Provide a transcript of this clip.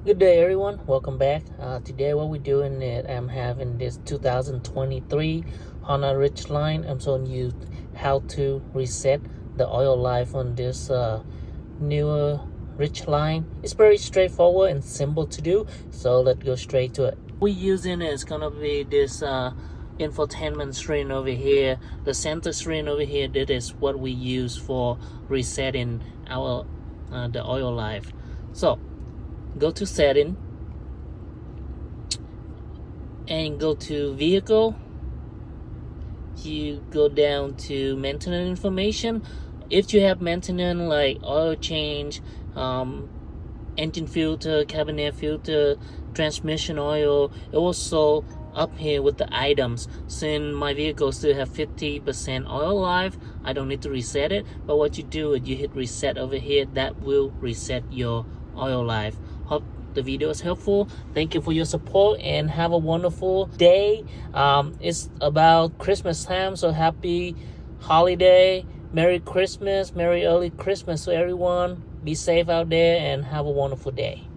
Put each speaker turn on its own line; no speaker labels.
Good day, everyone. Welcome back. Today, what we're doing is I'm having this 2023 Honda Ridgeline. I'm showing you how to reset the oil life on this newer Ridgeline. It's very straightforward and simple to do. So let's go straight to it. We're using is gonna be this infotainment screen over here. The center screen over here. That is what we use for resetting our the oil life. So go to setting and go to vehicle. You go down to maintenance information. If you have maintenance like oil change, engine filter, cabinet filter, transmission oil, it will show up here with the items. Since my vehicle still have 50% oil life, I don't need to reset it, but what you do is you hit reset over here. That will reset your oil life. Hope the video is helpful. Thank you for your support and have a wonderful day. It's about Christmas time, so happy holiday, Merry Christmas, Merry early Christmas to everyone. Be safe out there and have a wonderful day.